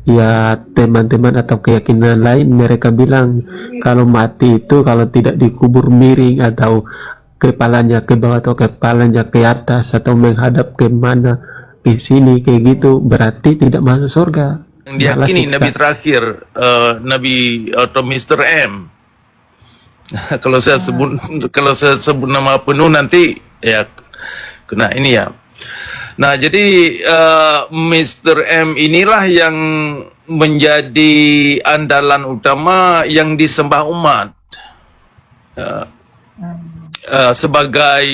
ya teman-teman atau keyakinan lain mereka bilang kalau mati itu kalau tidak dikubur miring atau kepalanya ke bawah atau kepalanya ke atas atau menghadap ke mana ke sini kayak gitu berarti tidak masuk surga, Yang malah diyakini siksa. Nabi terakhir, Nabi atau Mr. M. Kalau saya sebut nama penuh nanti ya kena ini ya. Nah, jadi Mr. M inilah yang menjadi andalan utama yang disembah umat sebagai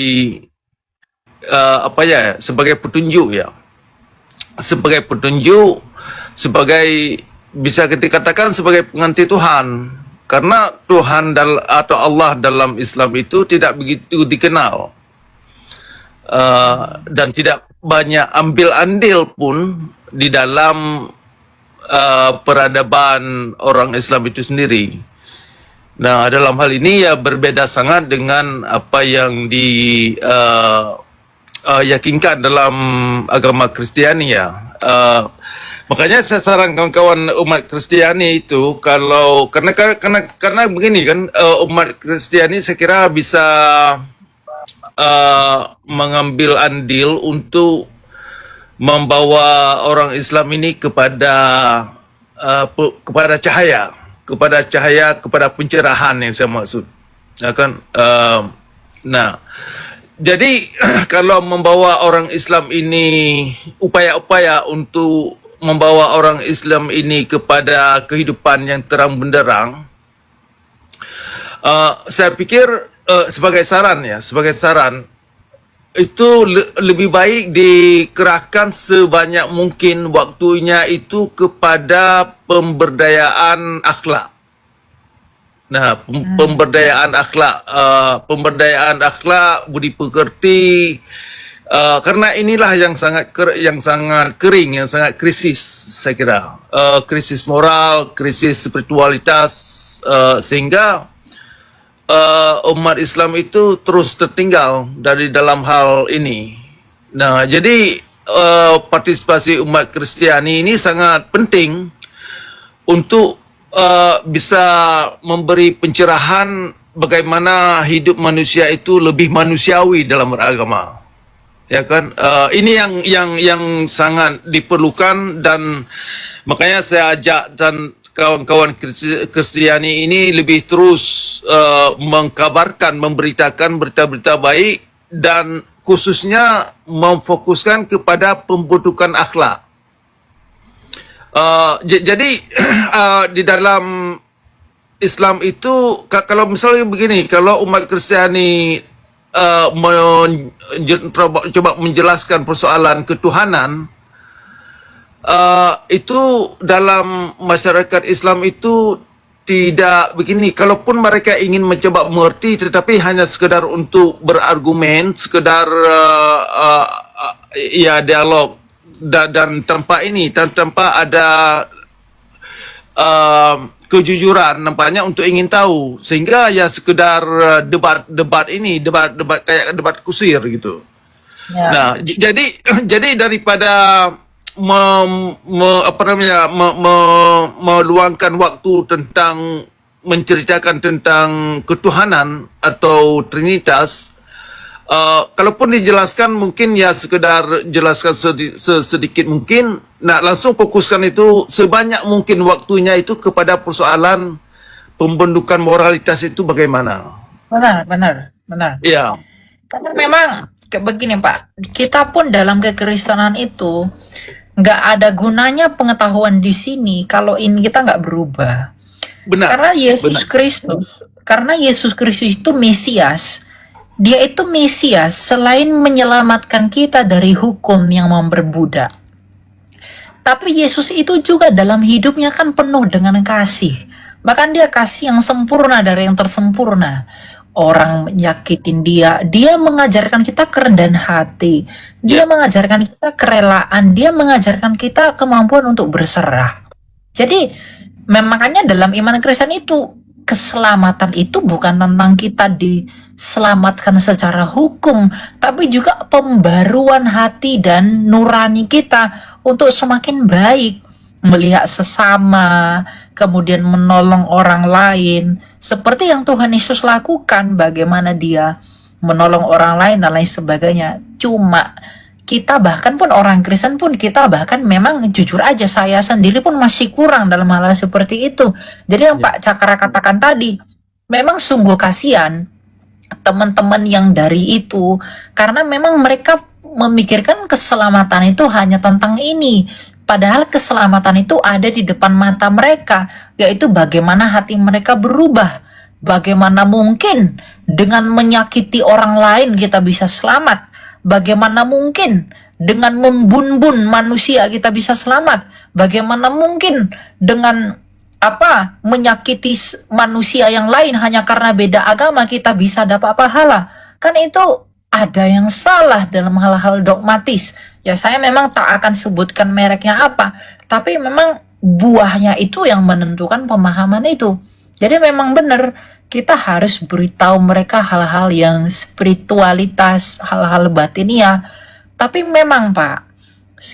apa ya, sebagai petunjuk ya, sebagai petunjuk, sebagai bisa kita katakan sebagai pengganti Tuhan, karena Tuhan atau Allah dalam Islam itu tidak begitu dikenal. Dan tidak banyak ambil andil pun di dalam peradaban orang Islam itu sendiri. Nah, dalam hal ini ya berbeda sangat dengan apa yang yakinkan dalam agama Kristiani ya. Makanya saya sarankan kawan umat Kristiani itu karena begini kan, umat Kristiani saya kira bisa mengambil andil untuk membawa orang Islam ini kepada cahaya, kepada pencerahan yang saya maksud. Ya kan? Nah, jadi kalau membawa orang Islam ini, upaya-upaya untuk membawa orang Islam ini kepada kehidupan yang terang benderang, saya pikir sebagai saran itu lebih baik dikerahkan sebanyak mungkin waktunya itu kepada pemberdayaan akhlak. Nah, pemberdayaan akhlak, budi pekerti, karena inilah yang sangat kering, yang sangat krisis, saya kira, krisis moral, krisis spiritualitas, sehingga umat Islam itu terus tertinggal dari dalam hal ini. Nah, jadi partisipasi umat Kristiani ini sangat penting untuk bisa memberi pencerahan bagaimana hidup manusia itu lebih manusiawi dalam beragama. Ya kan? Ini yang sangat diperlukan, dan makanya saya ajak dan kawan-kawan Kristiani ini lebih terus mengkabarkan, memberitakan berita-berita baik, dan khususnya memfokuskan kepada pembentukan akhlak. Jadi di dalam Islam itu, kalau misalnya begini, kalau umat Kristiani coba menjelaskan persoalan ketuhanan, itu dalam masyarakat Islam itu tidak begini. Kalaupun mereka ingin mencoba mengerti, tetapi hanya sekedar untuk berargumen, sekedar ya dialog, dan tanpa ada kejujuran nampaknya untuk ingin tahu, sehingga ya sekedar debat kayak debat kusir gitu. Ya. Nah, jadi daripada meluangkan waktu tentang menceritakan tentang ketuhanan atau Trinitas, kalaupun dijelaskan mungkin ya sekedar jelaskan sedikit mungkin. Nah, langsung fokuskan itu sebanyak mungkin waktunya itu kepada persoalan pembentukan moralitas itu bagaimana. Benar. Iya. Karena memang begini Pak, kita pun dalam kekristenan itu nggak ada gunanya pengetahuan di sini kalau ini kita nggak berubah. Benar. Karena Yesus Kristus itu Mesias. Dia itu Mesias selain menyelamatkan kita dari hukum yang memperbudak. Tapi Yesus itu juga dalam hidupnya kan penuh dengan kasih. Bahkan dia kasih yang sempurna dari yang tersempurna. Orang menyakitin dia mengajarkan kita kerendahan hati, dia mengajarkan kita kerelaan, dia mengajarkan kita kemampuan untuk berserah. Jadi makanya dalam iman Kristen itu, keselamatan itu bukan tentang kita diselamatkan secara hukum, tapi juga pembaruan hati dan nurani kita untuk semakin baik. melihat sesama, kemudian menolong orang lain, seperti yang Tuhan Yesus lakukan, bagaimana dia menolong orang lain dan lain sebagainya. Cuma kita bahkan pun orang Kristen pun kita bahkan memang jujur aja saya sendiri pun masih kurang dalam hal seperti itu. Jadi yang Pak Cakra katakan tadi, memang sungguh kasihan teman-teman yang dari itu, karena memang mereka memikirkan keselamatan itu hanya tentang ini. Padahal keselamatan itu ada di depan mata mereka, yaitu bagaimana hati mereka berubah. Bagaimana mungkin dengan menyakiti orang lain kita bisa selamat? Bagaimana mungkin dengan membun-bun manusia kita bisa selamat? Bagaimana mungkin dengan menyakiti manusia yang lain hanya karena beda agama kita bisa dapat pahala? Kan itu ada yang salah dalam hal-hal dogmatis. Ya saya memang tak akan sebutkan mereknya apa, tapi memang buahnya itu yang menentukan pemahaman itu. Jadi memang benar kita harus beritahu mereka hal-hal yang spiritualitas, hal-hal batiniah. Tapi memang Pak,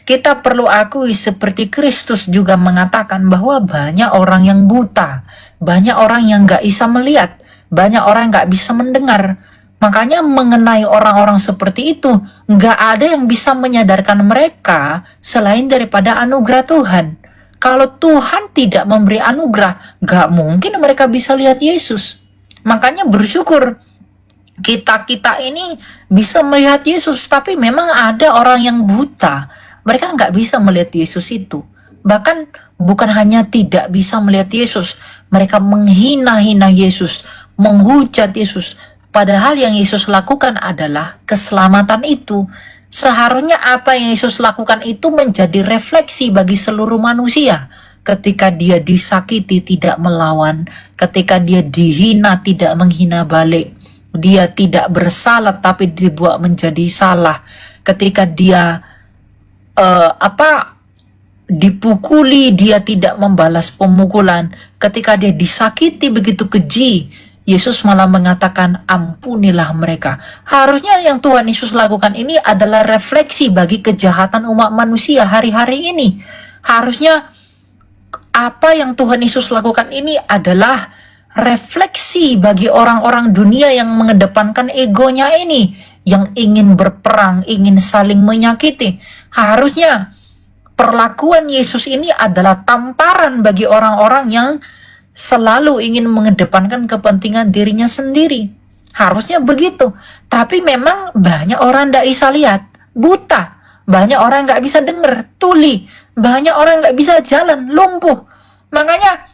kita perlu akui seperti Kristus juga mengatakan bahwa banyak orang yang buta, banyak orang yang gak bisa melihat, banyak orang yang gak bisa mendengar. Makanya mengenai orang-orang seperti itu, nggak ada yang bisa menyadarkan mereka selain daripada anugerah Tuhan. Kalau Tuhan tidak memberi anugerah, nggak mungkin mereka bisa lihat Yesus. Makanya bersyukur kita ini bisa melihat Yesus, tapi memang ada orang yang buta. Mereka nggak bisa melihat Yesus itu. Bahkan bukan hanya tidak bisa melihat Yesus, mereka menghina-hina Yesus, menghujat Yesus. Padahal yang Yesus lakukan adalah keselamatan itu. Seharusnya apa yang Yesus lakukan itu menjadi refleksi bagi seluruh manusia. Ketika dia disakiti tidak melawan, ketika dia dihina tidak menghina balik, dia tidak bersalah tapi dibuat menjadi salah. Ketika dia dipukuli dia tidak membalas pemukulan. Ketika dia disakiti begitu keji, Yesus malah mengatakan ampunilah mereka. Harusnya yang Tuhan Yesus lakukan ini adalah refleksi bagi kejahatan umat manusia hari-hari ini. Harusnya apa yang Tuhan Yesus lakukan ini adalah refleksi bagi orang-orang dunia yang mengedepankan egonya ini, yang ingin berperang, ingin saling menyakiti. Harusnya perlakuan Yesus ini adalah tamparan bagi orang-orang yang selalu ingin mengedepankan kepentingan dirinya sendiri. Harusnya begitu. Tapi memang banyak orang tidak bisa lihat, buta. Banyak orang nggak bisa dengar, tuli. Banyak orang nggak bisa jalan, lumpuh. Makanya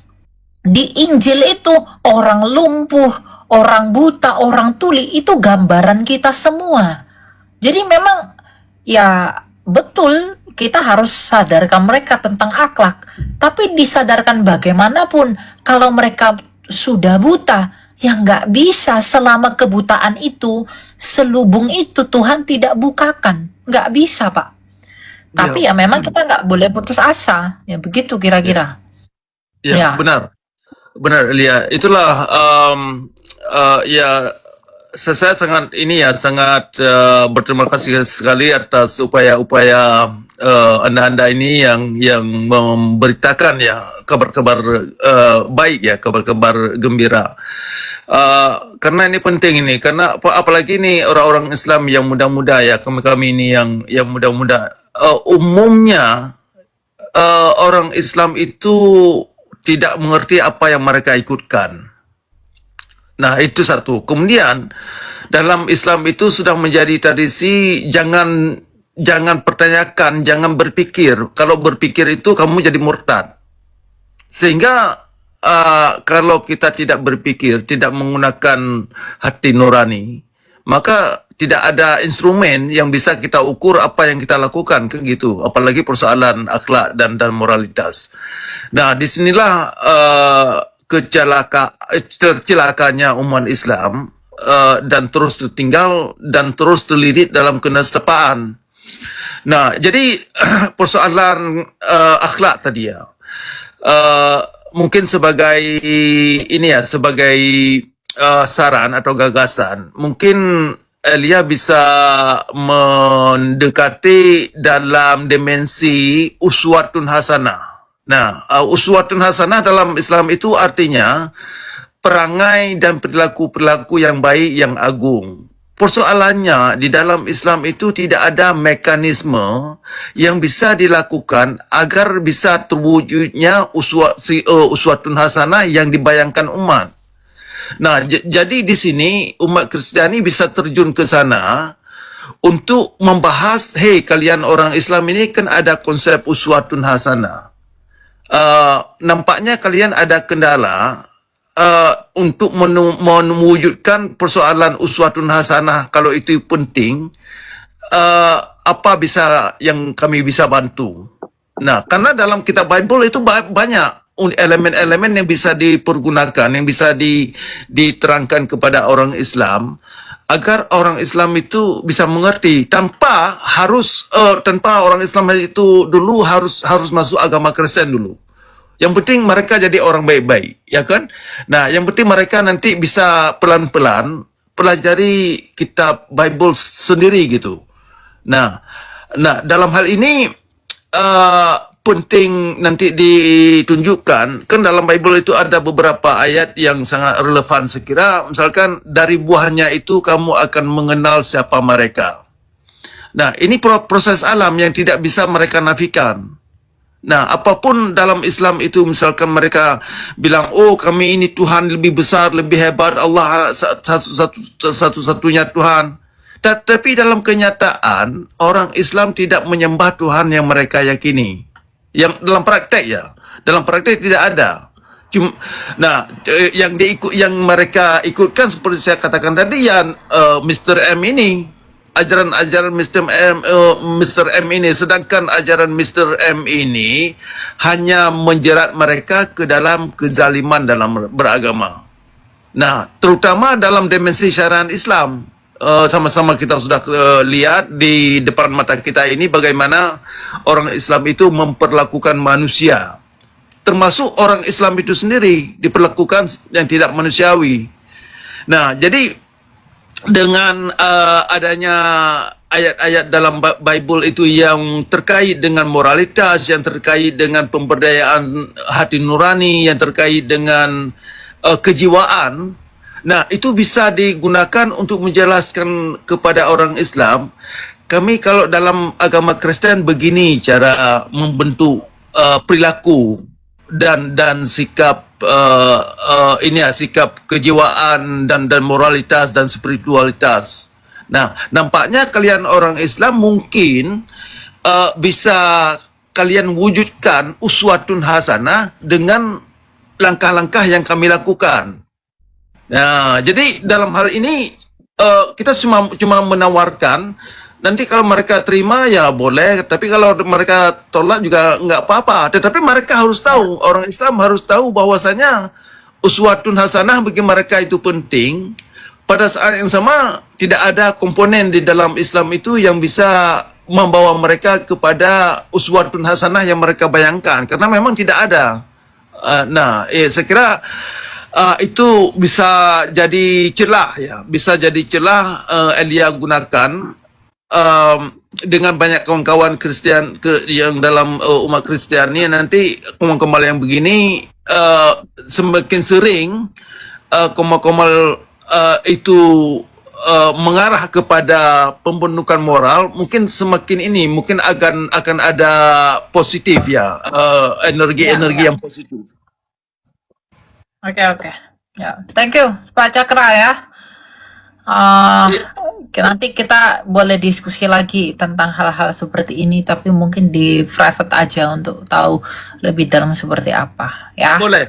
di Injil itu orang lumpuh, orang buta, orang tuli itu gambaran kita semua. Jadi memang ya betul kita harus sadarkan mereka tentang akhlak. Tapi disadarkan bagaimanapun kalau mereka sudah buta, ya nggak bisa selama kebutaan itu, selubung itu Tuhan tidak bukakan. Nggak bisa Pak. Tapi ya memang kita nggak boleh putus asa. Ya begitu kira-kira. Ya, benar. Benar, Elia. Itulah saya sangat sangat berterima kasih sekali atas upaya-upaya anda-anda ini yang memberitakan ya kabar-kabar baik ya, kabar-kabar gembira. Karena ini penting ini, karena apalagi ini orang-orang Islam yang muda-muda ya, kami ini yang muda-muda. Umumnya orang Islam itu tidak mengerti apa yang mereka ikutkan. Nah, itu satu. Kemudian dalam Islam itu sudah menjadi tradisi jangan pertanyakan, jangan berpikir. Kalau berpikir itu kamu jadi murtad. Sehingga kalau kita tidak berpikir, tidak menggunakan hati nurani, maka tidak ada instrumen yang bisa kita ukur apa yang kita lakukan, kan gitu. Apalagi persoalan akhlak dan moralitas. Nah, disinilah tercelakanya umat Islam dan terus tertinggal dan terus terlilit dalam kenestapaan. Nah, jadi persoalan akhlak tadi ya, mungkin sebagai ini ya, sebagai saran atau gagasan, mungkin Elia bisa mendekati dalam dimensi uswatun hasanah. Nah, uswatun hasanah dalam Islam itu artinya perangai dan perilaku-perilaku yang baik yang agung. Persoalannya di dalam Islam itu tidak ada mekanisme yang bisa dilakukan agar bisa terwujudnya uswatun hasanah yang dibayangkan umat. Nah, jadi di sini umat Kristiani bisa terjun ke sana untuk membahas, hey kalian orang Islam ini kan ada konsep uswatun hasanah. Nampaknya kalian ada kendala untuk mewujudkan persoalan uswatun hasanah. Kalau itu penting, apa bisa yang kami bisa bantu? Nah, karena dalam kitab Bible itu banyak elemen-elemen yang bisa dipergunakan, yang bisa diterangkan kepada orang Islam agar orang Islam itu bisa mengerti tanpa orang Islam itu dulu harus masuk agama Kristen dulu. Yang penting mereka jadi orang baik-baik, ya kan? Nah, yang penting mereka nanti bisa pelan-pelan pelajari kitab Bible sendiri gitu. Nah, dalam hal ini penting nanti ditunjukkan, kan dalam Bible itu ada beberapa ayat yang sangat relevan sekira. Misalkan dari buahnya itu kamu akan mengenal siapa mereka. Nah, ini proses alam yang tidak bisa mereka nafikan. Nah, apapun dalam Islam itu, misalkan mereka bilang, oh kami ini Tuhan lebih besar, lebih hebat, Allah satu-satunya Tuhan. Tapi dalam kenyataan, orang Islam tidak menyembah Tuhan yang mereka yakini. Yang dalam praktek ya, dalam praktek tidak ada. Yang mereka ikutkan seperti saya katakan tadi, yang Mr. M ini. Ajaran Mr. M ini, sedangkan ajaran Mr. M ini hanya menjerat mereka ke dalam kezaliman dalam beragama. Nah, terutama dalam dimensi syariat Islam, sama-sama kita sudah lihat di depan mata kita ini bagaimana orang Islam itu memperlakukan manusia, termasuk orang Islam itu sendiri diperlakukan yang tidak manusiawi. Nah, jadi dengan adanya ayat-ayat dalam Bible itu yang terkait dengan moralitas, yang terkait dengan pemberdayaan hati nurani, yang terkait dengan kejiwaan, nah itu bisa digunakan untuk menjelaskan kepada orang Islam, kami kalau dalam agama Kristen begini cara membentuk perilaku dan sikap sikap kejiwaan dan moralitas dan spiritualitas. Nah, nampaknya kalian orang Islam mungkin bisa kalian wujudkan uswatun hasanah dengan langkah-langkah yang kami lakukan. Nah, jadi dalam hal ini kita cuma menawarkan. Nanti kalau mereka terima ya boleh, tapi kalau mereka tolak juga nggak apa-apa. Tetapi mereka harus tahu, orang Islam harus tahu bahwasanya uswatun hasanah bagi mereka itu penting. Pada saat yang sama tidak ada komponen di dalam Islam itu yang bisa membawa mereka kepada uswatun hasanah yang mereka bayangkan, karena memang tidak ada. Saya kira itu bisa jadi celah ya, bisa jadi celah Elia gunakan. Dengan banyak kawan-kawan Kristen yang dalam umat Kristen ini, nanti komal-komal yang begini semakin sering komal-komal itu mengarah kepada pembentukan moral, mungkin semakin ini mungkin akan ada positif ya, energi yang positif. Oke. Ya, thank you Pak Cakra ya. Nanti kita boleh diskusi lagi tentang hal-hal seperti ini, tapi mungkin di private aja untuk tahu lebih dalam seperti apa ya. Boleh.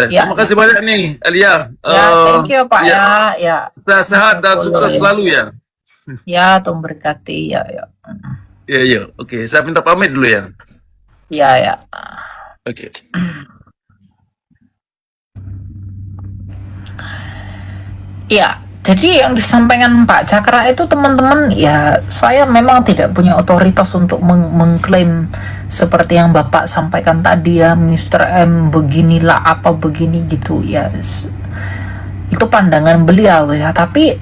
Ya, terima kasih banyak nih Elia. Thank you Pak ya. Sehat dan sukses selalu ya. Ya, Tuhan berkati ya. Ya. Oke, saya minta pamit dulu ya. Ya. Oke. Ya. Jadi yang disampaikan Pak Cakra itu teman-teman ya, saya memang tidak punya otoritas untuk mengklaim seperti yang Bapak sampaikan tadi ya, Mr. M beginilah apa begini gitu ya. Itu pandangan beliau ya, tapi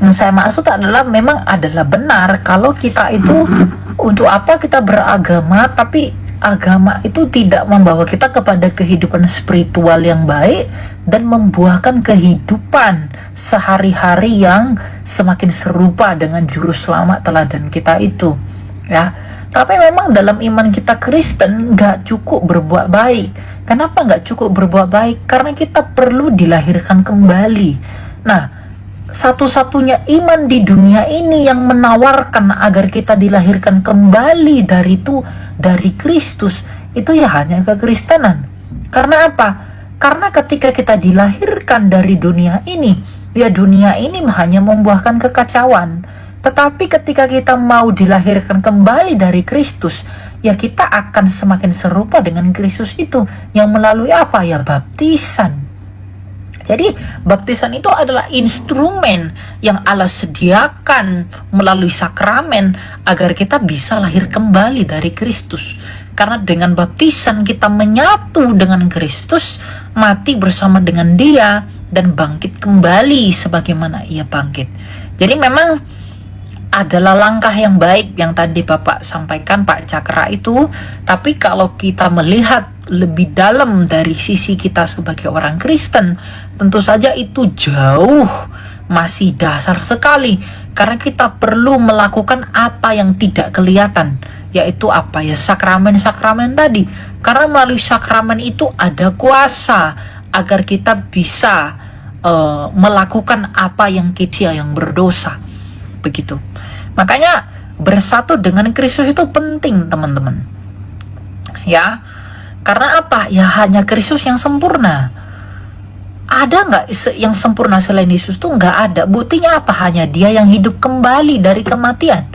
yang saya maksud adalah memang adalah benar kalau kita itu untuk apa kita beragama tapi agama itu tidak membawa kita kepada kehidupan spiritual yang baik dan membuahkan kehidupan sehari-hari yang semakin serupa dengan juru selamat teladan kita itu, ya. Tapi memang dalam iman kita Kristen nggak cukup berbuat baik. Kenapa nggak cukup berbuat baik? Karena kita perlu dilahirkan kembali. Nah, satu-satunya iman di dunia ini yang menawarkan agar kita dilahirkan kembali dari Kristus itu ya hanya kekristenan. Karena apa? Karena ketika kita dilahirkan dari dunia ini, ya dunia ini hanya membuahkan kekacauan. Tetapi ketika kita mau dilahirkan kembali dari Kristus, ya kita akan semakin serupa dengan Kristus itu yang melalui apa? Ya baptisan. Jadi baptisan itu adalah instrumen yang Allah sediakan melalui sakramen agar kita bisa lahir kembali dari Kristus. Karena dengan baptisan kita menyatu dengan Kristus, mati bersama dengan Dia, dan bangkit kembali sebagaimana Ia bangkit. Jadi memang adalah langkah yang baik yang tadi Bapak sampaikan, Pak Cakra itu. Tapi kalau kita melihat lebih dalam dari sisi kita sebagai orang Kristen, tentu saja itu jauh masih dasar sekali. Karena kita perlu melakukan apa yang tidak kelihatan, yaitu apa ya, sakramen-sakramen tadi. Karena melalui sakramen itu ada kuasa agar kita bisa melakukan apa yang kecil, yang berdosa. Begitu. Makanya bersatu dengan Kristus itu penting, teman-teman. Ya. Karena apa? Ya hanya Kristus yang sempurna. Ada nggak yang sempurna selain Yesus? Tuh nggak ada. Buktinya apa? Hanya Dia yang hidup kembali dari kematian.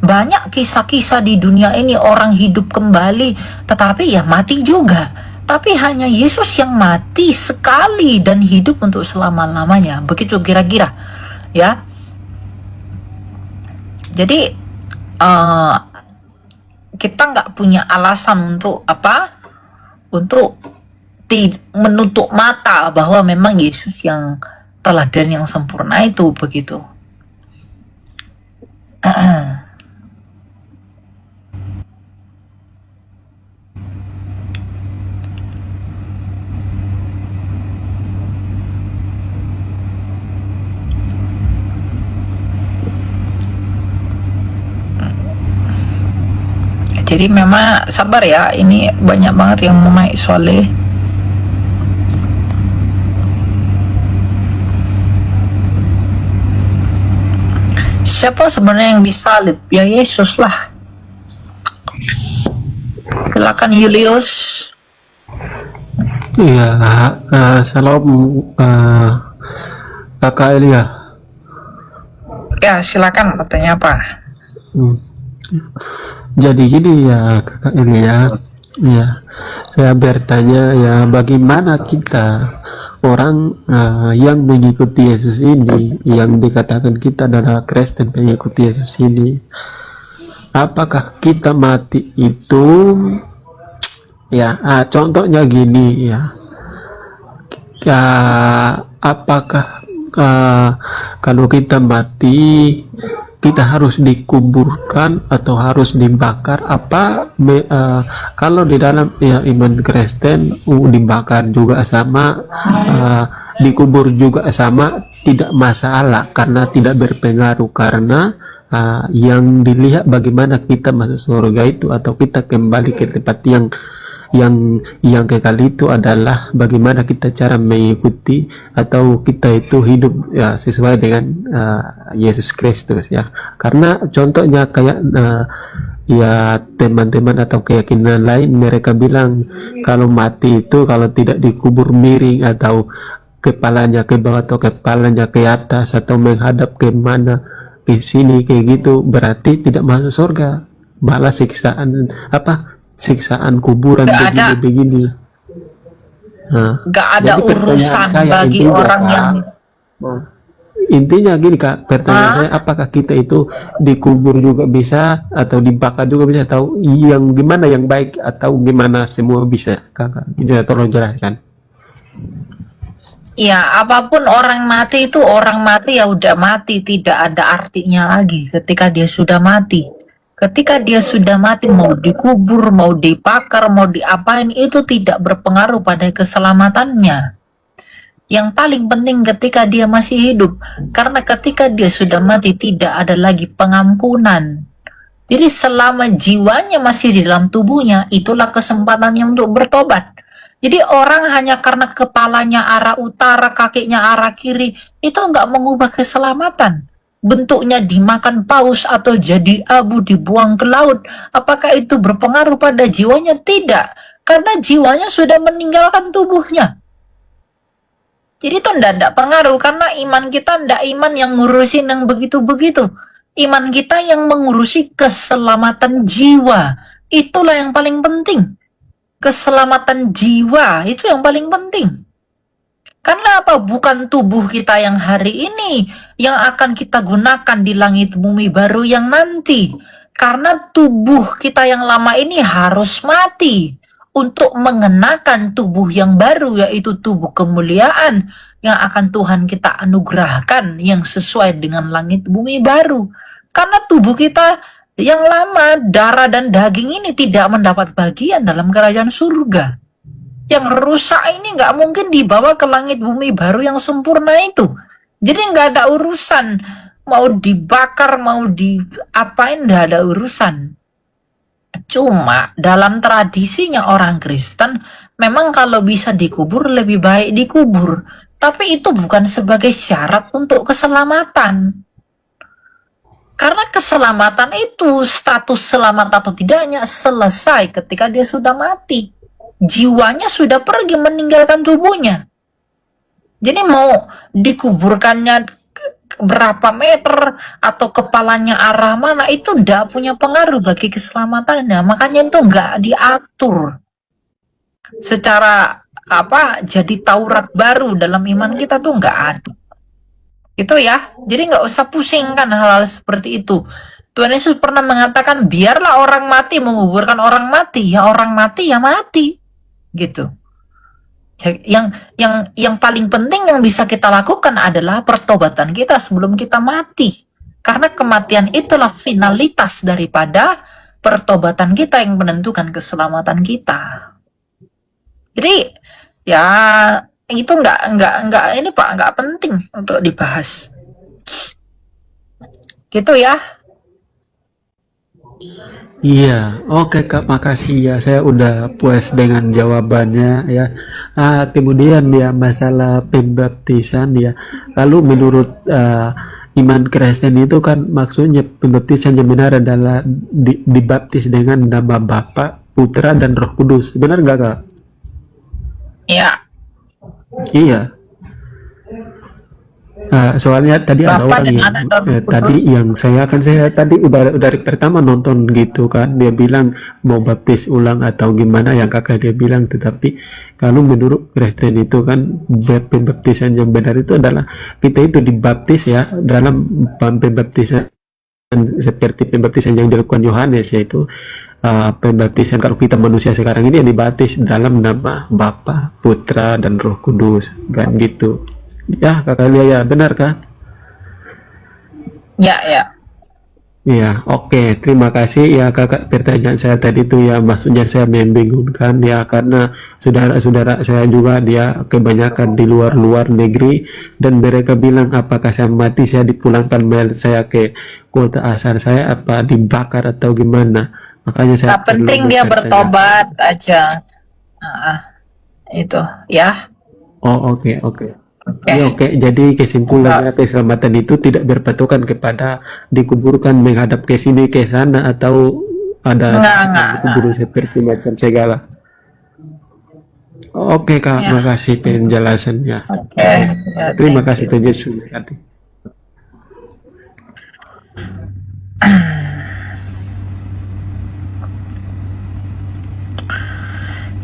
Banyak kisah-kisah di dunia ini orang hidup kembali, tetapi ya mati juga. Tapi hanya Yesus yang mati sekali dan hidup untuk selama-lamanya. Begitu kira-kira. Ya. Jadi kita nggak punya alasan untuk apa? Untuk menutup mata bahwa memang Yesus yang teladan yang sempurna itu, begitu. Jadi memang sabar ya, ini banyak banget yang mau naik soalnya. Siapa sebenarnya yang disalib? Ya Yesus lah. Silakan Julius. Iya, salam Kakak Elia. Ya silakan, katanya apa? Hmm. Jadi gini ya Kakak Elia, ya saya bertanya ya, bagaimana kita orang yang mengikuti Yesus ini, yang dikatakan kita adalah Kristen mengikuti Yesus ini, apakah kita mati itu ya contohnya gini ya, apakah kalau kita mati kita harus dikuburkan atau harus dibakar? Kalau di dalam ya iman Kristen dibakar juga sama, dikubur juga sama, tidak masalah karena tidak berpengaruh, karena yang dilihat bagaimana kita masuk surga itu atau kita kembali ke tempat yang kekal itu adalah bagaimana kita cara mengikuti atau kita itu hidup ya sesuai dengan Yesus Kristus ya. Karena contohnya kayak ya teman-teman atau keyakinan lain, mereka bilang kalau mati itu kalau tidak dikubur miring atau kepalanya ke bawah atau kepalanya ke atas atau menghadap ke mana, ke sini kayak gitu, berarti tidak masuk surga, malah siksaan kuburan begini. Gak ada Jadi urusan bagi intinya, orang Kak, yang intinya gini Kak, pertanyaan saya, apakah kita itu dikubur juga bisa atau dibakar juga bisa, atau yang gimana yang baik, atau gimana semua bisa? Kakak, jadi tolong jelaskan. ya apapun, orang mati itu orang mati ya udah mati, tidak ada artinya lagi ketika dia sudah mati. ketika dia sudah mati, mau dikubur, mau dibakar, mau diapain, itu tidak berpengaruh pada keselamatannya. Yang paling penting ketika dia masih hidup, karena ketika dia sudah mati tidak ada lagi pengampunan. Jadi selama jiwanya masih di dalam tubuhnya, itulah kesempatannya untuk bertobat. Jadi orang hanya karena kepalanya arah utara, kakinya arah kiri, itu nggak mengubah keselamatan. Bentuknya dimakan paus atau jadi abu dibuang ke laut, apakah itu berpengaruh pada jiwanya? Tidak, karena jiwanya sudah meninggalkan tubuhnya. Jadi itu tidak pengaruh, karena iman kita tidak iman yang ngurusin yang begitu-begitu. Iman kita yang mengurusi keselamatan jiwa. Itulah yang paling penting. Keselamatan jiwa itu yang paling penting. Karena apa? Bukan tubuh kita yang hari ini yang akan kita gunakan di langit bumi baru yang nanti. Karena tubuh kita yang lama ini harus mati untuk mengenakan tubuh yang baru, yaitu tubuh kemuliaan yang akan Tuhan kita anugerahkan yang sesuai dengan langit bumi baru. Karena tubuh kita yang lama, darah dan daging ini tidak mendapat bagian dalam kerajaan surga. Yang rusak ini nggak mungkin dibawa ke langit bumi baru yang sempurna itu. Jadi nggak ada urusan mau dibakar, mau diapain, nggak ada urusan. Cuma dalam tradisinya orang Kristen, memang kalau bisa dikubur lebih baik dikubur. Tapi itu bukan sebagai syarat untuk keselamatan. Karena keselamatan itu, status selamat atau tidaknya selesai ketika dia sudah mati. Jiwanya sudah pergi meninggalkan tubuhnya. Jadi mau dikuburkannya berapa meter atau kepalanya arah mana itu tidak punya pengaruh bagi keselamatannya. Makanya itu nggak diatur secara jadi Taurat baru dalam iman kita tuh nggak ada. Itu ya. Jadi nggak usah pusingkan hal-hal seperti itu. Tuhan Yesus pernah mengatakan, biarlah orang mati menguburkan orang mati. Ya orang mati ya mati. Gitu. Yang paling penting yang bisa kita lakukan adalah pertobatan kita sebelum kita mati. Karena kematian itulah finalitas daripada pertobatan kita yang menentukan keselamatan kita. Jadi ya itu nggak penting untuk dibahas. Gitu ya. Iya, oke Kak, makasih ya. Saya udah puas dengan jawabannya ya. Kemudian ya masalah pembaptisan ya. Lalu menurut iman Kristen itu kan maksudnya pembaptisan yang benar adalah dibaptis dengan nama Bapa, Putra dan Roh Kudus. Benar nggak Kak? Ya. Iya. Soalnya tadi ada Bapak orang dan yang anak dan Roh tadi yang saya tadi udah dari pertama nonton gitu kan, dia bilang mau baptis ulang atau gimana yang kakak dia bilang, tetapi kalau menurut Kristen itu kan pembaptisan yang benar itu adalah kita itu dibaptis ya dalam pembaptisan seperti pembaptisan yang dilakukan Yohanes, yaitu pembaptisan kalau kita manusia sekarang ini yang dibaptis dalam nama Bapa, Putra dan Roh Kudus kan gitu. Ya kakak Lia ya benar kan? Ya. Ya oke, terima kasih ya kakak. Pertanyaan saya tadi tuh ya maksudnya saya membingungkan ya, karena saudara-saudara saya juga dia kebanyakan di luar negeri dan mereka bilang apakah saya mati saya dipulangkan mayat saya ke kota asal saya apa dibakar atau gimana. Makanya saya Yang penting dia bertobat aja. Itu ya. Oh oke. Ya, oke. Jadi kesimpulannya keselamatan itu tidak berpatokan kepada dikuburkan menghadap ke sini ke sana atau ada dikubur seperti macam segala. Oke Kak, makasih penjelasannya. Oke. Ya, Terima kasih Tuhan Yesus.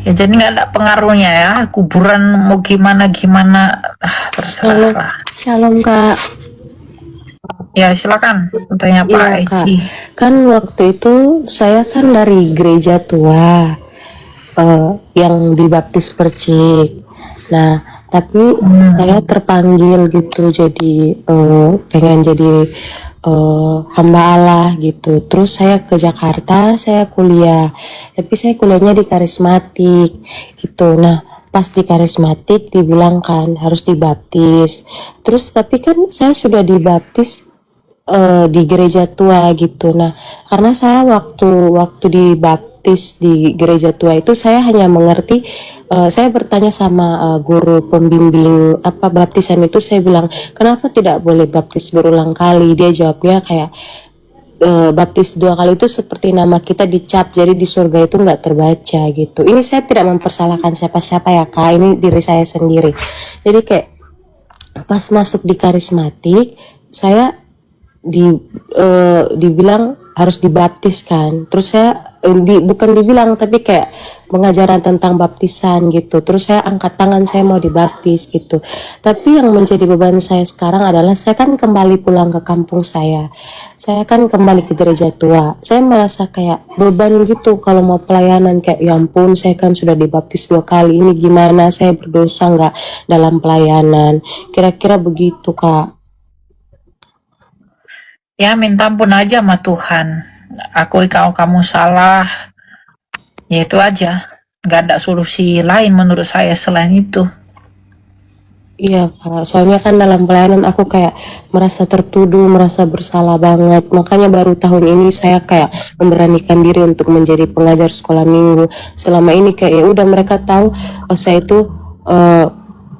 Ya jadi nggak ada pengaruhnya ya, kuburan mau gimana terserah. Shalom Kak. Ya silakan bertanya Pak Iya, Kak. Eci. Kan waktu itu saya kan dari gereja tua yang dibaptis percik. Nah tapi saya terpanggil gitu jadi pengen jadi hamba Allah gitu. Terus saya ke Jakarta, saya kuliah, tapi saya kuliahnya di karismatik gitu. Nah, pas di karismatik dibilang kan harus dibaptis. Terus tapi kan saya sudah dibaptis di gereja tua gitu. Nah, karena saya waktu dibaptis di gereja tua itu saya hanya mengerti, saya bertanya sama guru pembimbing apa baptisan itu, saya bilang, "Kenapa tidak boleh baptis berulang kali?" Dia jawabnya kayak, baptis 2 kali itu seperti nama kita dicap, jadi di surga itu nggak terbaca gitu. Ini saya tidak mempersalahkan siapa-siapa ya Kak, ini diri saya sendiri. Jadi kayak pas masuk di karismatik, saya dibilang harus dibaptis kan. Terus saya bukan dibilang tapi kayak pengajaran tentang baptisan gitu. Terus saya angkat tangan, saya mau dibaptis gitu. Tapi yang menjadi beban saya sekarang adalah saya kan kembali pulang ke kampung saya. Saya kan kembali ke gereja tua. Saya merasa kayak beban gitu kalau mau pelayanan, kayak ya ampun saya kan sudah dibaptis 2 kali, ini gimana, saya berdosa nggak dalam pelayanan. Kira-kira begitu Kak. Ya minta ampun aja sama Tuhan. Akui kalau kamu salah, ya itu aja. Gak ada solusi lain menurut saya selain itu. Iya Kak, soalnya kan dalam pelayanan aku kayak merasa tertuduh, merasa bersalah banget. Makanya baru tahun ini saya kayak memberanikan diri untuk menjadi pengajar sekolah minggu. Selama ini kayak ya udah mereka tahu saya itu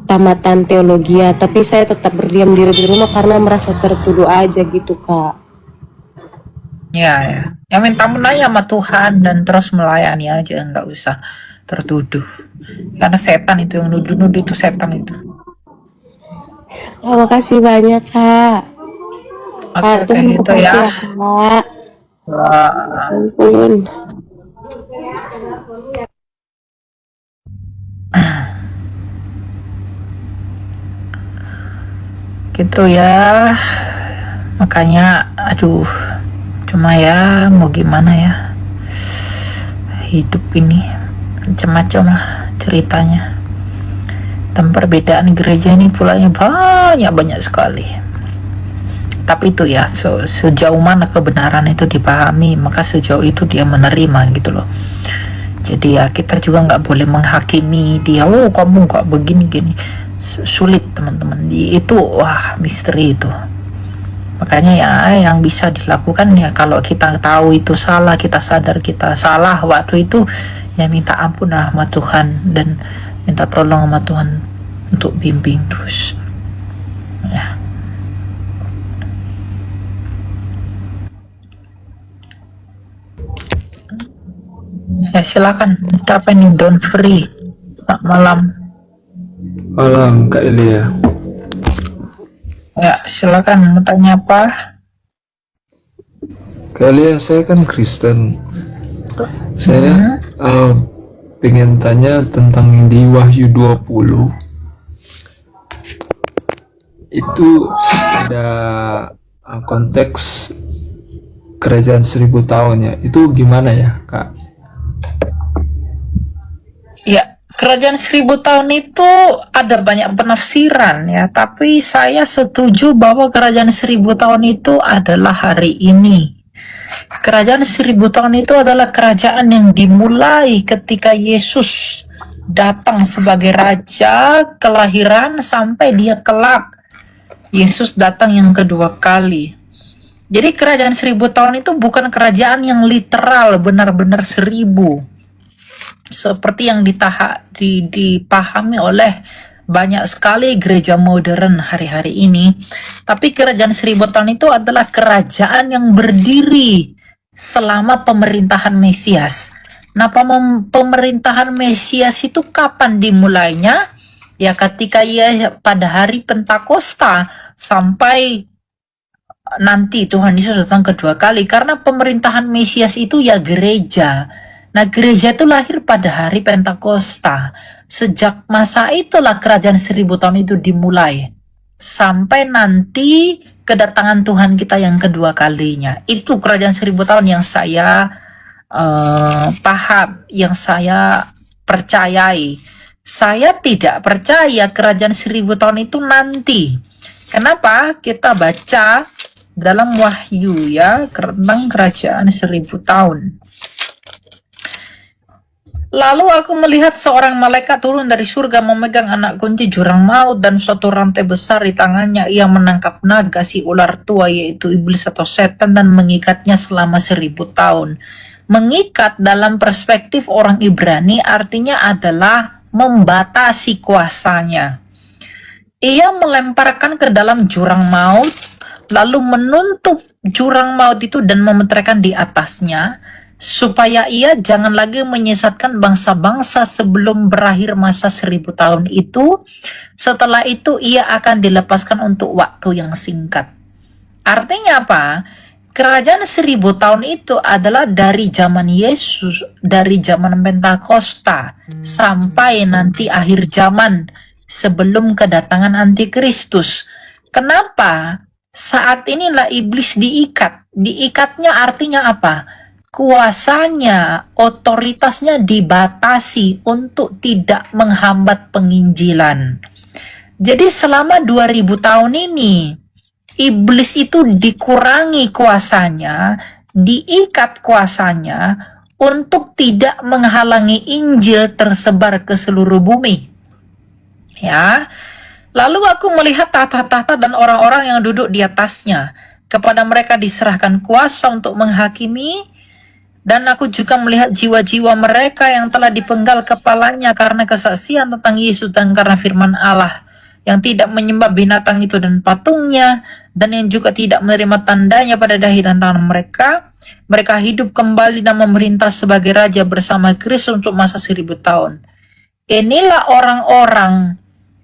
tamatan teologi ya, tapi saya tetap berdiam diri di rumah karena merasa tertuduh aja gitu Kak. Ya. Ya minta ampun aja sama Tuhan dan terus melayani aja, nggak usah tertuduh. Karena setan itu yang nuduh-nuduh, itu setan itu. Terima kasih banyak Kak. Kak, Oke, Tuhan gitu memberkati ya. ya Kak. Wah, Ampun. gitu ya. Makanya, aduh, cuma ya mau gimana ya. Hidup ini macam-macam lah ceritanya. Dan perbedaan gereja ini pulanya banyak sekali. Tapi itu ya, sejauh mana kebenaran itu dipahami, maka sejauh itu dia menerima gitu loh. Jadi ya kita juga nggak boleh menghakimi dia, oh kamu nggak begini-gini. Sulit teman-teman, itu wah misteri itu. Makanya ya yang bisa dilakukan ya kalau kita tahu itu salah, kita sadar kita salah waktu itu, ya minta ampun lah sama Tuhan dan minta tolong sama Tuhan untuk bimbing terus ya. Ya silakan, kita apa ini, Don Free. Selamat malam. Malam Kak Elia. Ya silakan, mau tanya apa? Kak Elia, saya kan Kristen. Saya pengen tanya tentang yang di Wahyu 20. Itu ada konteks kerajaan 1000 tahun ya. Itu gimana ya Kak? Ya, kerajaan 1000 tahun itu ada banyak penafsiran ya, tapi saya setuju bahwa kerajaan 1000 tahun itu adalah hari ini. Kerajaan 1000 tahun itu adalah kerajaan yang dimulai ketika Yesus datang sebagai raja kelahiran sampai dia kelak Yesus datang yang kedua kali. Jadi kerajaan 1000 tahun itu bukan kerajaan yang literal benar-benar 1000 seperti yang dipahami oleh banyak sekali gereja modern hari-hari ini. Tapi kerajaan 1000 tahun itu adalah kerajaan yang berdiri selama pemerintahan Mesias. Nah, pemerintahan Mesias itu kapan dimulainya? Ya ketika ia pada hari Pentakosta sampai nanti Tuhan Yesus datang kedua kali. Karena pemerintahan Mesias itu ya gereja. Nah, gereja itu lahir pada hari Pentakosta. Sejak masa itulah kerajaan 1000 tahun itu dimulai. Sampai nanti kedatangan Tuhan kita yang kedua kalinya. Itu kerajaan 1000 tahun yang saya paham, yang saya percayai. Saya tidak percaya kerajaan 1000 tahun itu nanti. Kenapa? Kita baca dalam Wahyu ya, tentang kerajaan 1000 tahun. Lalu aku melihat seorang malaikat turun dari surga memegang anak kunci jurang maut dan suatu rantai besar di tangannya. Ia menangkap naga si ular tua yaitu iblis atau setan dan mengikatnya selama 1000 tahun. Mengikat dalam perspektif orang Ibrani artinya adalah membatasi kuasanya. Ia melemparkan ke dalam jurang maut, lalu menutup jurang maut itu dan memeteraikan di atasnya, supaya ia jangan lagi menyesatkan bangsa-bangsa sebelum berakhir masa 1000 tahun itu. Setelah itu ia akan dilepaskan untuk waktu yang singkat. Artinya apa? Kerajaan 1000 tahun itu adalah dari zaman Yesus, dari zaman Pentakosta sampai nanti akhir zaman sebelum kedatangan Antikristus. Kenapa? Saat inilah iblis diikat. Diikatnya artinya apa? Kuasanya, otoritasnya dibatasi untuk tidak menghambat penginjilan. Jadi selama 2000 tahun ini, iblis itu dikurangi kuasanya, diikat kuasanya untuk tidak menghalangi Injil tersebar ke seluruh bumi. Ya. Lalu aku melihat tahta-tahta dan orang-orang yang duduk di atasnya. Kepada mereka diserahkan kuasa untuk menghakimi. Dan aku juga melihat jiwa-jiwa mereka yang telah dipenggal kepalanya karena kesaksian tentang Yesus dan karena firman Allah, yang tidak menyembah binatang itu dan patungnya, dan yang juga tidak menerima tandanya pada dahi dan tangan mereka. Mereka hidup kembali dan memerintah sebagai raja bersama Kristus untuk masa 1000 tahun. Inilah orang-orang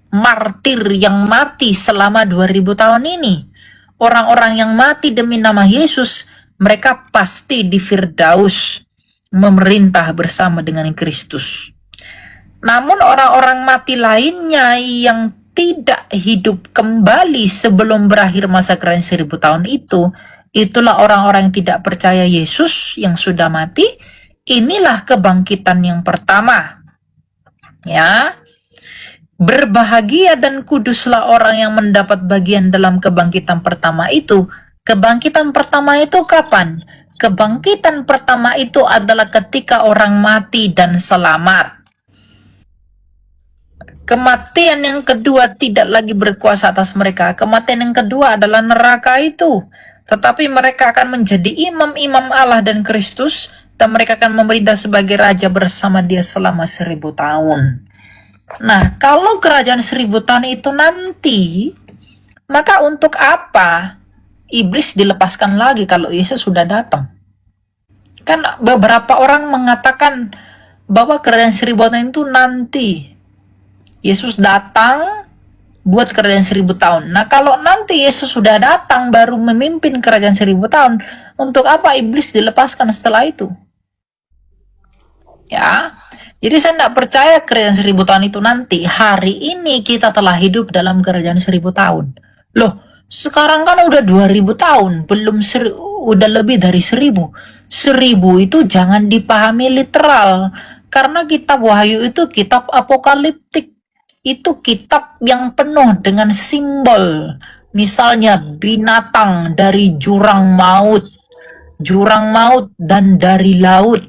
martir yang mati selama 2000 tahun ini. Orang-orang yang mati demi nama Yesus, mereka pasti di Firdaus memerintah bersama dengan Kristus. Namun orang-orang mati lainnya yang tidak hidup kembali sebelum berakhir masa kerajaan 1000 tahun itu, itulah orang-orang yang tidak percaya Yesus yang sudah mati. Inilah kebangkitan yang pertama. Ya. Berbahagia dan kuduslah orang yang mendapat bagian dalam kebangkitan pertama itu. Kebangkitan pertama itu kapan? Kebangkitan pertama itu adalah ketika orang mati dan selamat. Kematian yang kedua tidak lagi berkuasa atas mereka. Kematian yang kedua adalah neraka itu. Tetapi mereka akan menjadi imam-imam Allah dan Kristus, dan mereka akan memerintah sebagai raja bersama Dia selama 1000 tahun. Nah, kalau kerajaan 1000 tahun itu nanti, maka untuk apa iblis dilepaskan lagi kalau Yesus sudah datang? Kan beberapa orang mengatakan bahwa kerajaan 1000 tahun itu nanti Yesus datang buat kerajaan 1000 tahun. Nah, kalau nanti Yesus sudah datang baru memimpin kerajaan 1000 tahun, untuk apa iblis dilepaskan setelah itu? Ya, jadi saya tidak percaya kerajaan 1000 tahun itu nanti. Hari ini kita telah hidup dalam kerajaan 1000 tahun. Loh, sekarang kan udah 2000 tahun, belum udah lebih dari 1000. 1000 itu jangan dipahami literal, karena kitab Wahyu itu kitab apokaliptik. Itu kitab yang penuh dengan simbol. Misalnya binatang dari jurang maut dan dari laut.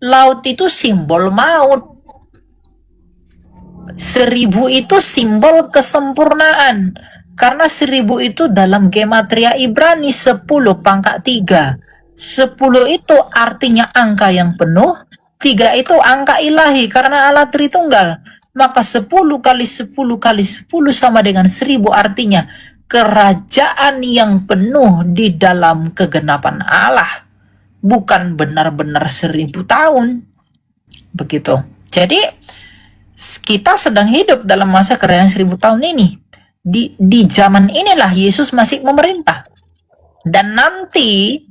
Laut itu simbol maut. 1000 itu simbol kesempurnaan. Karena 1000 itu dalam gematria Ibrani 10 pangkat 3. 10 itu artinya angka yang penuh. 3 itu angka ilahi karena Allah Tritunggal. Maka 10 kali 10 kali 10 sama dengan 1000, artinya kerajaan yang penuh di dalam kegenapan Allah. Bukan benar-benar 1000 tahun. Begitu. Jadi kita sedang hidup dalam masa kerajaan 1000 tahun ini. Di zaman inilah Yesus masih memerintah. Dan nanti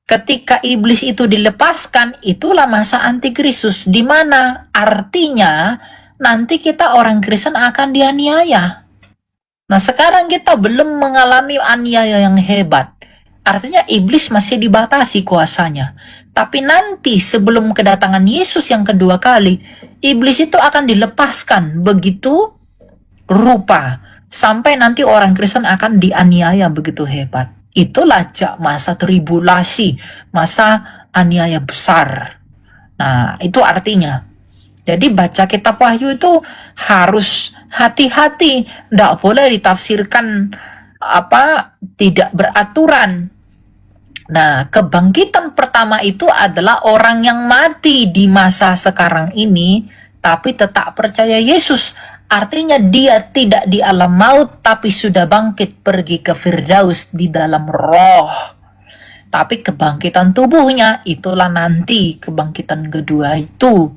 ketika iblis itu dilepaskan, itulah masa antikristus, di mana artinya nanti kita orang Kristen akan dianiaya. Nah, sekarang kita belum mengalami aniaya yang hebat. Artinya iblis masih dibatasi kuasanya. Tapi nanti sebelum kedatangan Yesus yang kedua kali, iblis itu akan dilepaskan begitu rupa. Sampai nanti orang Kristen akan dianiaya begitu hebat. itulah masa tribulasi, masa aniaya besar. Nah, itu artinya. Jadi baca kitab Wahyu itu harus hati-hati, tidak boleh ditafsirkan tidak beraturan. Nah, kebangkitan pertama itu adalah orang yang mati di masa sekarang ini, tapi tetap percaya Yesus. Artinya dia tidak di alam maut, tapi sudah bangkit pergi ke Firdaus di dalam roh. Tapi kebangkitan tubuhnya, itulah nanti kebangkitan kedua itu.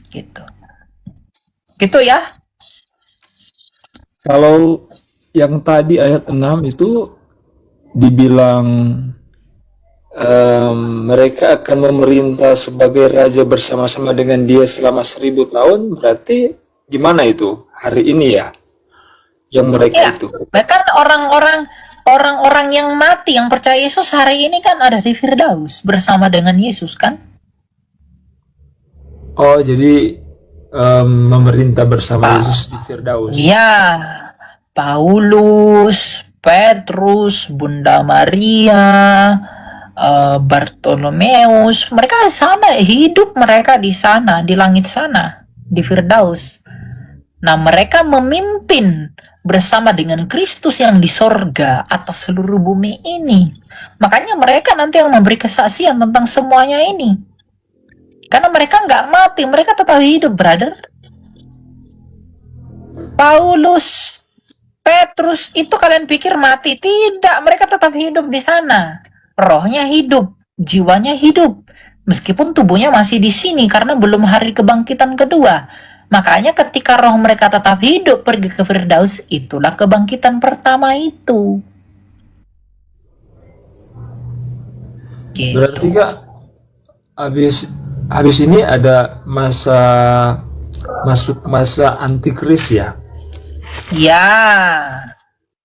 Gitu. Gitu ya. Kalau yang tadi ayat 6 itu dibilang mereka akan memerintah sebagai raja bersama-sama dengan dia selama 1000 tahun, berarti gimana itu hari ini ya? Yang mereka Ya, itu. bahkan orang-orang yang mati yang percaya Yesus hari ini kan ada di Firdaus bersama dengan Yesus kan? Oh, jadi memerintah bersama Yesus di Firdaus. Ya, Paulus, Petrus, Bunda Maria, Bartolomeus, mereka di sana, hidup mereka di sana, di langit sana, di Firdaus. Nah, mereka memimpin bersama dengan Kristus yang di sorga atas seluruh bumi ini. Makanya mereka nanti yang memberi kesaksian tentang semuanya ini. Karena mereka nggak mati, mereka tetap hidup, brother. Paulus, Petrus, itu kalian pikir mati? Tidak, mereka tetap hidup di sana. Rohnya hidup, jiwanya hidup. Meskipun tubuhnya masih di sini karena belum hari kebangkitan kedua. Makanya ketika roh mereka tetap hidup pergi ke Firdaus, itulah kebangkitan pertama itu. Gitu. Berarti Kak, habis ini ada masuk masa antikris ya? Ya.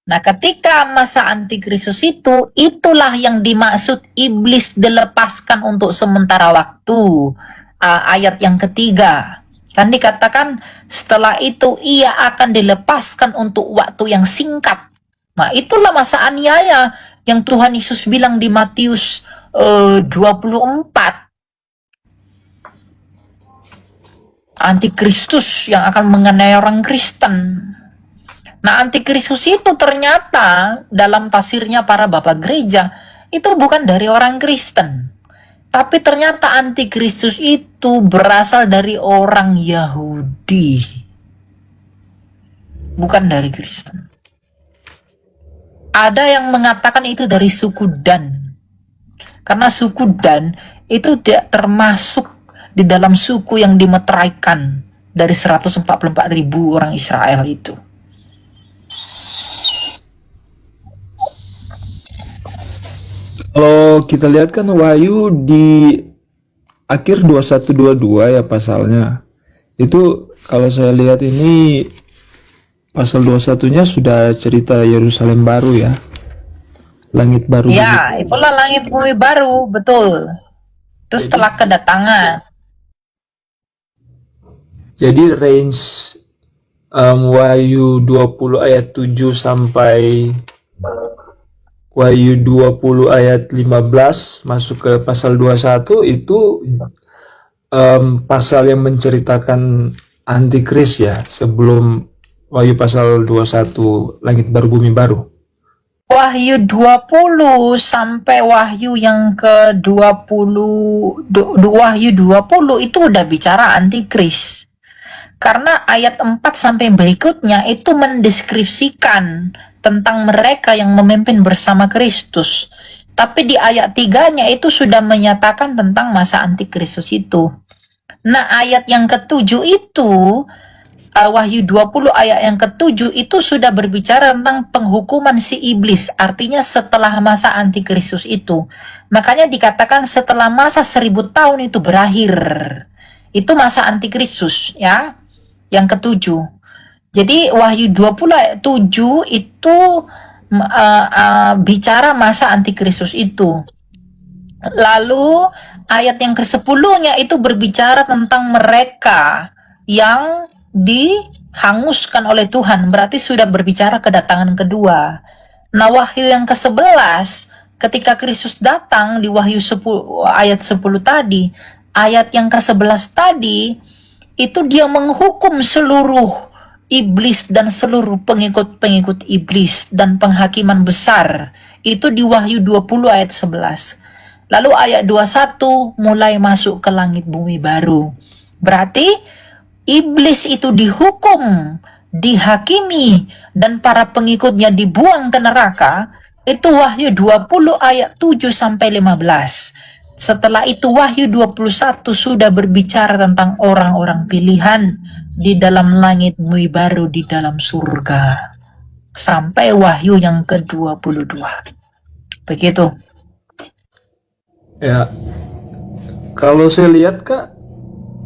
Nah, ketika masa antikristus itu, itulah yang dimaksud iblis dilepaskan untuk sementara waktu. Ayat yang ketiga. Kan dikatakan setelah itu ia akan dilepaskan untuk waktu yang singkat. Nah, itulah masa aniaya yang Tuhan Yesus bilang di Matius 24. Antikristus yang akan menganiaya orang Kristen. Nah, antikristus itu ternyata dalam tafsirnya para bapak gereja itu bukan dari orang Kristen. Tapi ternyata antikristus itu berasal dari orang Yahudi. Bukan dari Kristen. Ada yang mengatakan itu dari suku Dan. Karena suku Dan itu tidak termasuk di dalam suku yang dimeteraikan dari 144.000 orang Israel itu. Kalau kita lihat kan Wahyu di akhir 21-22 ya pasalnya. Itu kalau saya lihat ini pasal 21-nya sudah cerita Yerusalem baru ya. Langit baru. Ya, itulah langit bumi baru, betul. Itu setelah kedatangan. Jadi range Wahyu 20 ayat 7 sampai Wahyu 20 ayat 15 masuk ke pasal 21 itu pasal yang menceritakan antikris ya, sebelum Wahyu pasal 21 langit baru bumi baru. Wahyu 20 sampai Wahyu yang ke-20, Wahyu 20 itu udah bicara antikris. Karena ayat 4 sampai berikutnya itu mendeskripsikan tentang mereka yang memimpin bersama Kristus. Tapi di ayat 3-nya itu sudah menyatakan tentang masa antikristus itu. Nah, ayat yang ke-7 itu, Wahyu 20 ayat yang ke-7 itu sudah berbicara tentang penghukuman si iblis. Artinya setelah masa antikristus itu. Makanya dikatakan setelah masa 1000 tahun itu berakhir. Itu masa antikristus ya. Yang ke-7. Jadi Wahyu 20 ayat 7 itu bicara masa antikristus itu. Lalu ayat yang ke-10-nya itu berbicara tentang mereka yang dihanguskan oleh Tuhan. Berarti sudah berbicara kedatangan kedua. Nah, wahyu yang ke-11, ketika Kristus datang di Wahyu 10, ayat 10 tadi, ayat yang ke-11 tadi, itu dia menghukum seluruh iblis dan seluruh pengikut-pengikut iblis dan penghakiman besar. Itu di Wahyu 20 ayat 11. Lalu ayat 21 mulai masuk ke langit bumi baru. Berarti iblis itu dihukum, dihakimi, dan para pengikutnya dibuang ke neraka. Itu Wahyu 20 ayat 7 sampai 15. Setelah itu Wahyu 21 sudah berbicara tentang orang-orang pilihan di dalam langit bumi baru di dalam surga. Sampai Wahyu yang ke-22. Begitu. Ya, kalau saya lihat Kak,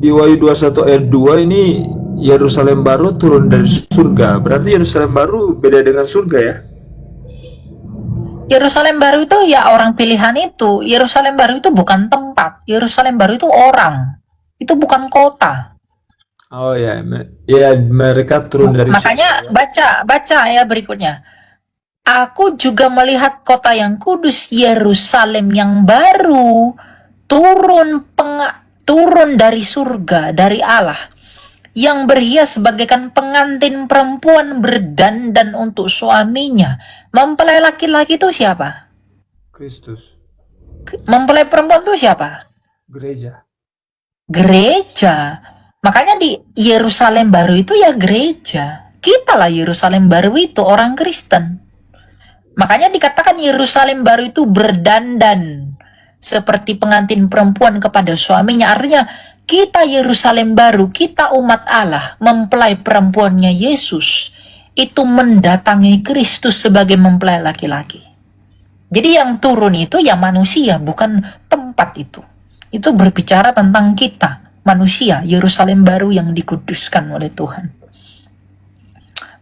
di Wahyu 21 ayat 2 ini Yerusalem baru turun dari surga. Berarti Yerusalem baru beda dengan surga ya? Yerusalem baru itu ya orang pilihan itu. Yerusalem baru itu bukan tempat. Yerusalem baru itu orang. Itu bukan kota. Oh ya, ya mereka turun dari Makanya baca ya berikutnya. Aku juga melihat kota yang kudus Yerusalem yang baru turun dari surga, dari Allah, yang berhias bagaikan pengantin perempuan berdandan untuk suaminya. Mempelai laki-laki itu siapa? Kristus, Mempelai perempuan itu siapa? gereja. Gereja. Makanya di Yerusalem baru itu ya gereja. Kita lah Yerusalem baru itu orang Kristen. Makanya dikatakan Yerusalem baru itu berdandan seperti pengantin perempuan kepada suaminya. Artinya kita Yerusalem baru, kita umat Allah, mempelai perempuannya Yesus, itu mendatangi Kristus sebagai mempelai laki-laki. Jadi yang turun itu ya manusia, bukan tempat itu. Itu berbicara tentang kita, manusia, Yerusalem baru yang dikuduskan oleh Tuhan.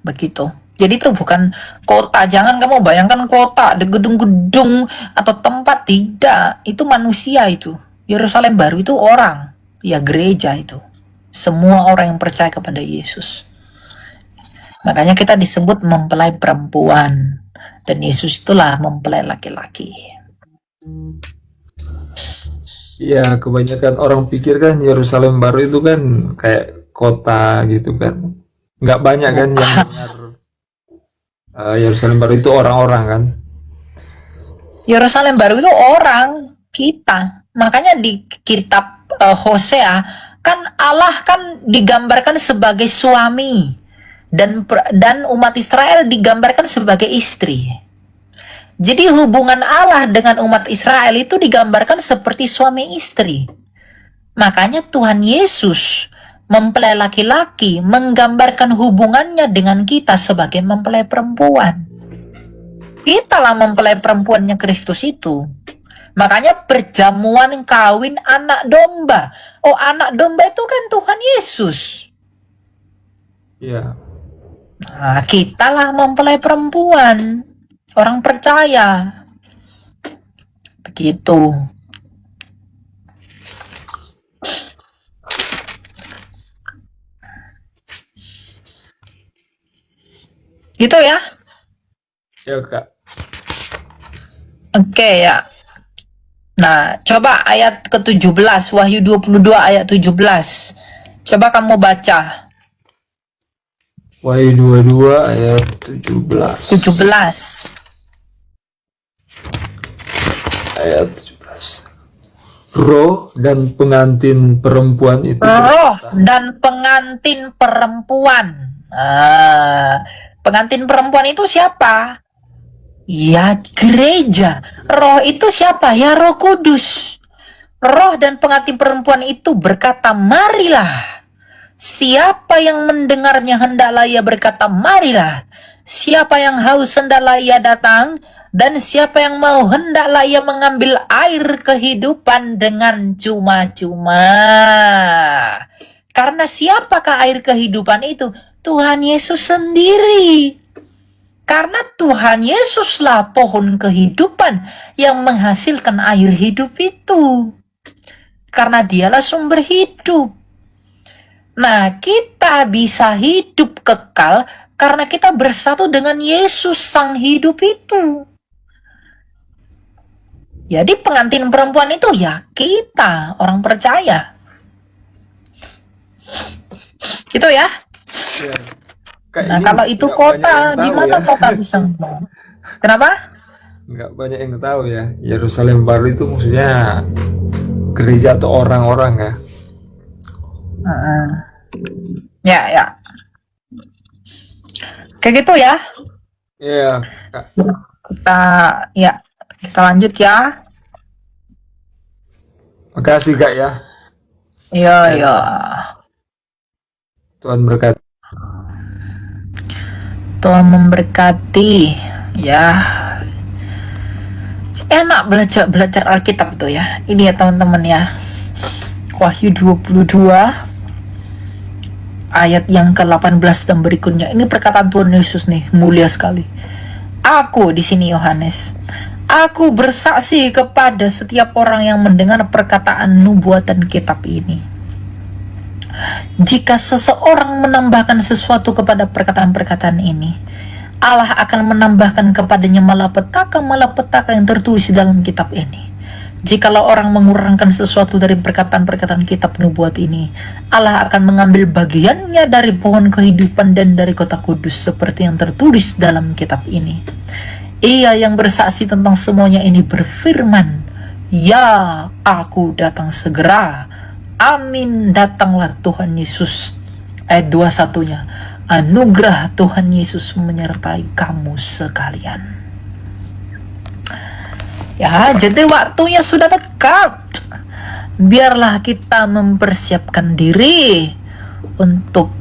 Begitu. Jadi itu bukan kota. Jangan kamu bayangkan kota, ada gedung-gedung atau tempat. Tidak. Itu manusia itu. Yerusalem baru itu orang. Ya gereja itu. Semua orang yang percaya kepada Yesus. Makanya kita disebut mempelai perempuan. Dan Yesus itulah mempelai laki-laki. Ya, kebanyakan orang pikir kan Yerusalem baru itu kan kayak kota gitu kan. Nggak banyak kan yang dengar Yerusalem baru itu orang-orang kan. Yerusalem baru itu orang, kita. Makanya di kitab Hosea kan Allah kan digambarkan sebagai suami dan umat Israel digambarkan sebagai istri. Jadi hubungan Allah dengan umat Israel itu digambarkan seperti suami istri. Makanya Tuhan Yesus mempelai laki-laki menggambarkan hubungannya dengan kita sebagai mempelai perempuan. Kitalah mempelai perempuannya Kristus itu. Makanya perjamuan kawin anak domba. Oh, anak domba itu kan Tuhan Yesus. Ya. Nah, kitalah mempelai perempuan. Orang percaya. Begitu. Gitu ya. Ya Kak. Oke ya. Nah, coba ayat ke-17, Wahyu 22 ayat 17. Coba kamu baca. Wahyu 22 ayat 17. 17. Ayat 17. Roh dan pengantin perempuan itu Roh dan pengantin perempuan. Pengantin perempuan itu siapa? Ya, gereja. Roh itu siapa? Ya, Roh Kudus. Roh dan pengantin perempuan itu berkata, marilah. Siapa yang mendengarnya hendaklah ia berkata, marilah. Siapa yang haus hendaklah ia datang. Dan siapa yang mau hendaklah ia mengambil air kehidupan dengan cuma-cuma. Karena siapakah air kehidupan itu? Tuhan Yesus sendiri. Karena Tuhan Yesuslah pohon kehidupan yang menghasilkan air hidup itu. Karena dialah sumber hidup. Nah, kita bisa hidup kekal karena kita bersatu dengan Yesus Sang Hidup itu. Jadi pengantin perempuan itu ya kita, orang percaya. Gitu ya. Ya. Kayak Nah, ini kalau itu nggak banyak kota, yang tahu gimana ya. kota bisa ngomong? Kenapa? Nggak banyak yang tahu ya. Yerusalem baru itu maksudnya gereja atau orang-orang ya. Heeh. Ya. Kayak gitu ya. Iya, Kak. Kita lanjut ya. Makasih Kak ya. Iya. Tuhan berkati. Tuhan memberkati. Ya. Enak belajar Alkitab tuh ya. Ini ya teman-teman ya. Wahyu 22 ayat yang ke-18 dan berikutnya. Ini perkataan Tuhan Yesus nih, mulia sekali. Aku di sini Yohanes. Aku bersaksi kepada setiap orang yang mendengar perkataan nubuatan kitab ini. Jika seseorang menambahkan sesuatu kepada perkataan-perkataan ini, Allah akan menambahkan kepadanya malapetaka yang tertulis di dalam kitab ini. Jikalau orang mengurangkan sesuatu dari perkataan-perkataan kitab nubuat ini, Allah akan mengambil bagiannya dari pohon kehidupan dan dari kota kudus seperti yang tertulis dalam kitab ini. Ia yang bersaksi tentang semuanya ini berfirman, "Ya, aku datang segera. Amin, datanglah Tuhan Yesus." Ayat 21-nya, anugerah Tuhan Yesus menyertai kamu sekalian. Ya, jadi waktunya sudah dekat. Biarlah kita mempersiapkan diri untuk